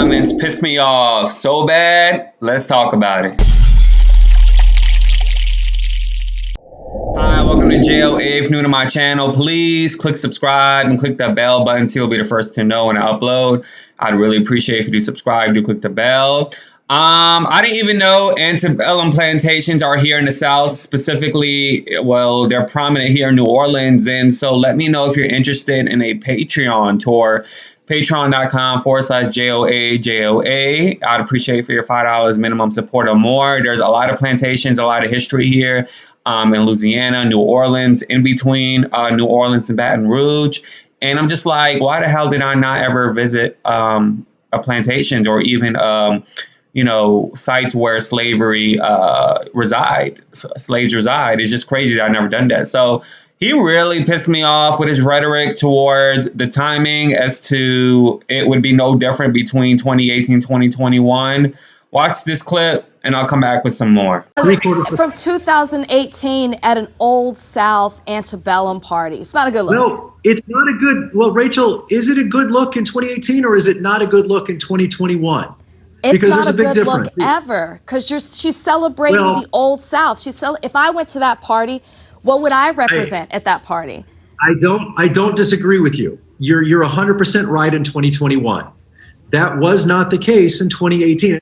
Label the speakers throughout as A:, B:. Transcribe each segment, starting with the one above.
A: comments pissed me off so bad. Let's talk about it. Hi, welcome to JOA. If new to my channel, please click subscribe and click that bell button so you'll be the first to know when I upload. I'd really appreciate if you do subscribe, do click the bell. I didn't even know Antebellum plantations are here in the South, specifically, well, they're prominent here in New Orleans. And so let me know if you're interested in a Patreon tour. Patreon.com/JOA. I'd appreciate for your $5 minimum support or more. There's a lot of plantations, a lot of history here in Louisiana, New Orleans, in between New Orleans and Baton Rouge. And I'm just like, why the hell did I not ever visit a plantations or even sites where slavery slaves reside? It's just crazy that I've never done that. So he really pissed me off with his rhetoric towards the timing as to it would be no different between 2018 and 2021. Watch this clip and I'll come back with some more.
B: From 2018 at an Old South Antebellum party. It's not a good look.
C: No, it's not a good, well, Rachel, is it a good look in 2018 or is it not a good look in 2021?
B: It's not a good look ever because she's celebrating the Old South. If I went to that party, what would I represent at that party?
C: I don't disagree with you. You're 100% right in 2021. That was not the case in 2018.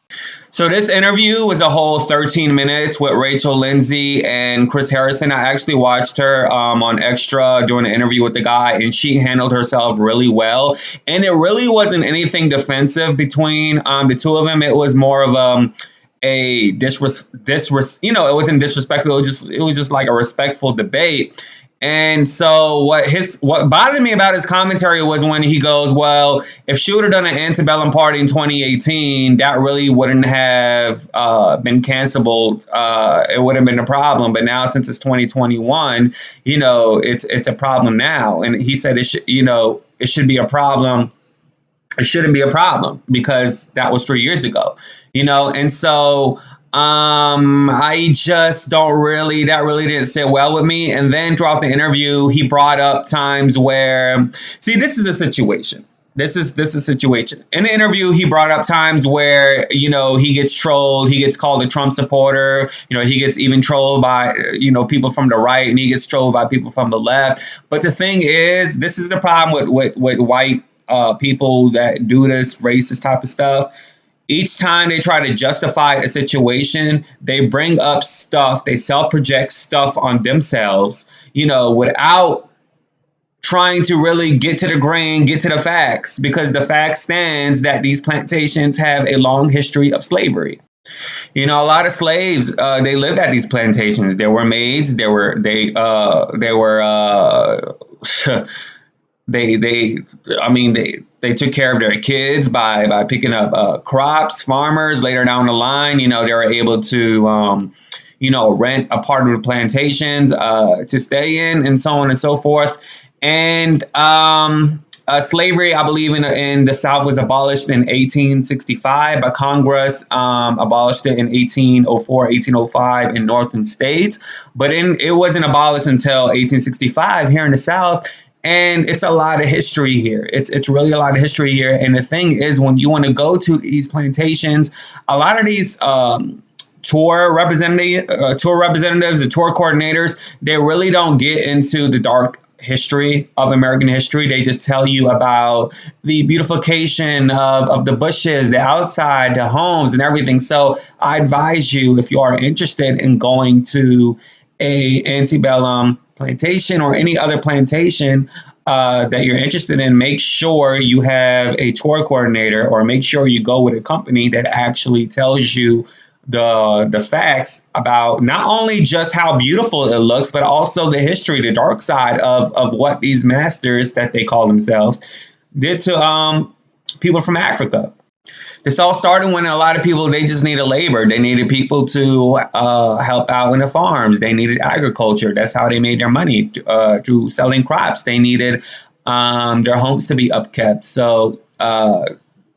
A: So this interview was a whole 13 minutes with Rachel, Lindsay, and Chris Harrison. I actually watched her on Extra during the interview with the guy, and she handled herself really well. And it really wasn't anything defensive between the two of them. It was more of it wasn't disrespectful. It was just like a respectful debate. And so what bothered me about his commentary was when he goes, well, if she would have done an Antebellum party in 2018, that really wouldn't have been cancelable. It would have been a problem. But now since it's 2021, it's a problem now. And he said it should be a problem. It shouldn't be a problem because that was 3 years ago, and so I just that really didn't sit well with me. And then throughout the interview, he brought up times where, this is a situation. This is a situation. In the interview, he brought up times where, he gets trolled. He gets called a Trump supporter. He gets even trolled by, people from the right, and he gets trolled by people from the left. But the thing is, this is the problem with white people that do this racist type of stuff. Each time they try to justify a situation, they bring up stuff, they self-project stuff on themselves, without trying to really get to the grain, get to the facts, because the fact stands that these plantations have a long history of slavery. A lot of slaves, they lived at these plantations. There were maids, they took care of their kids by picking up crops. Farmers later down the line, they were able to, rent a part of the plantations to stay in, and so on and so forth. And slavery, I believe, in the South was abolished in 1865, but Congress abolished it in 1804, 1805 in northern states. But it wasn't abolished until 1865 here in the South. And it's a lot of history here. It's really a lot of history here. And the thing is, when you want to go to these plantations, a lot of these tour representatives, the tour coordinators, they really don't get into the dark history of American history. They just tell you about the beautification of the bushes, the outside, the homes, and everything. So I advise you, if you are interested in going to a Antebellum plantation or any other plantation that you're interested in, make sure you have a tour coordinator, or make sure you go with a company that actually tells you the facts about not only just how beautiful it looks, but also the history, the dark side of what these masters that they call themselves did to people from Africa. This all started when a lot of people, they just needed labor. They needed people to help out in the farms. They needed agriculture. That's how they made their money, through selling crops. They needed their homes to be upkept. So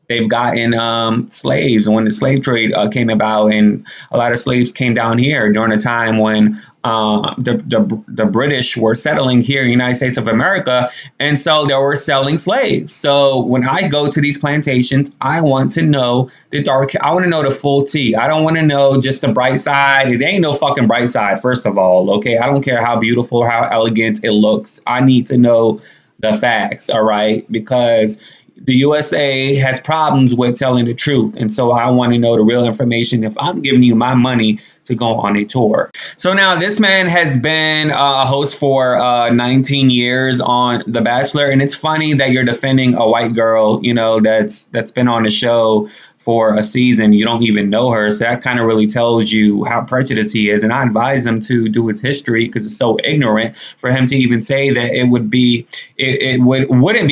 A: they've gotten slaves. And when the slave trade came about, and a lot of slaves came down here during a time when the British were settling here in the United States of America, and so they were selling slaves. So when I go to these plantations, I want to know the dark. I want to know the full tea. I don't want to know just the bright side. It ain't no fucking bright side. First of all, okay. I don't care how beautiful or how elegant it looks. I need to know the facts. All right, because the USA has problems with telling the truth. And so I want to know the real information if I'm giving you my money to go on a tour. So now this man has been a host for 19 years on The Bachelor. And it's funny that you're defending a white girl, you know, that's been on the show for a season. You don't even know her. So that kind of really tells you how prejudiced he is. And I advise him to do his history because it's so ignorant for him to even say that wouldn't be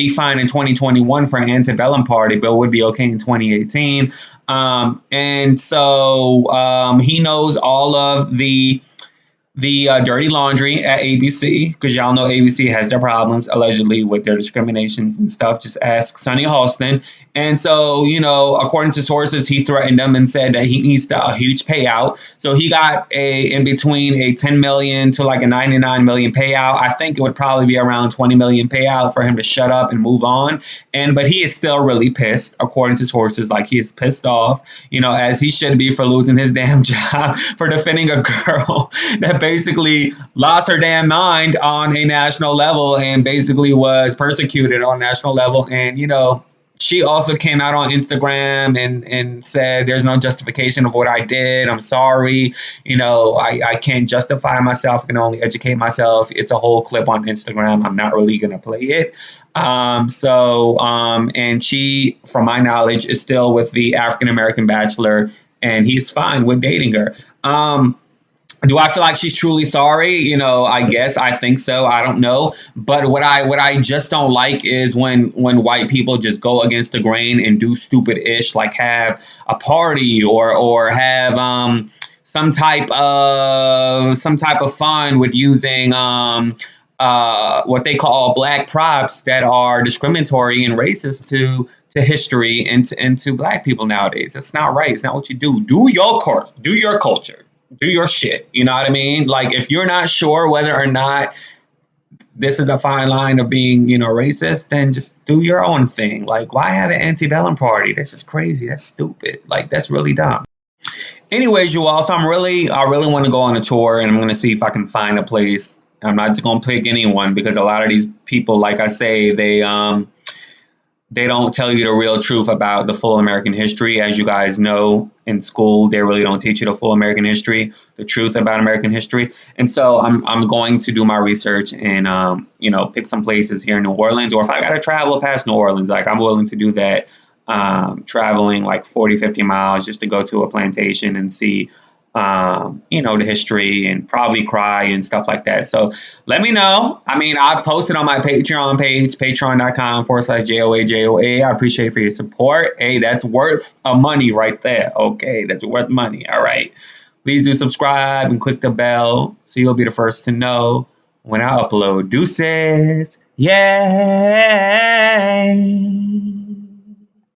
A: fine in 2021 for an Antebellum party, but it would be okay in 2018. And so he knows all of the dirty laundry at ABC, because y'all know ABC has their problems allegedly with their discriminations and stuff. Just ask Sonny Halston. And so, you know, according to sources, he threatened them and said that he needs a huge payout. So he got in between a 10 million to like a 99 million payout. I think it would probably be around 20 million payout for him to shut up and move on. But he is still really pissed, according to sources. Like, he is pissed off, you know, as he should be, for losing his damn job, for defending a girl that basically lost her damn mind on a national level and basically was persecuted on a national level. And, you know, she also came out on Instagram and said, there's no justification of what I did. I'm sorry. You know, I can't justify myself. I can only educate myself. It's a whole clip on Instagram. I'm not really going to play it. And she, from my knowledge, is still with the African-American bachelor, and he's fine with dating her. Do I feel like she's truly sorry? You know, I guess I think so. I don't know. But what I just don't like is when white people just go against the grain and do stupid ish, like have a party or have some type of fun with using what they call black props that are discriminatory and racist to history and to black people nowadays. That's not right. It's not what you do. Do your culture. Do your shit. You know what I mean? Like, if you're not sure whether or not this is a fine line of being, you know, racist, then just do your own thing. Like, why have an antebellum party? That's just crazy. That's stupid. Like, that's really dumb. Anyways, you all, so I really want to go on a tour, and I'm going to see if I can find a place. I'm not just going to pick anyone, because a lot of these people, like I say, they don't tell you the real truth about the full American history. As you guys know, in school, they really don't teach you the full American history, the truth about American history. And so I'm going to do my research and, you know, pick some places here in New Orleans, or if I got to travel past New Orleans, like, I'm willing to do that, traveling like 40, 50 miles just to go to a plantation and see, you know, the history, and probably cry and stuff like that. So let me know. I mean, I posted on my Patreon page, patreon.com/JOAJOA. I appreciate for your support. Hey, that's worth money right there. Okay, that's worth money. All right. Please do subscribe and click the bell so you'll be the first to know when I upload. Deuces. Yay.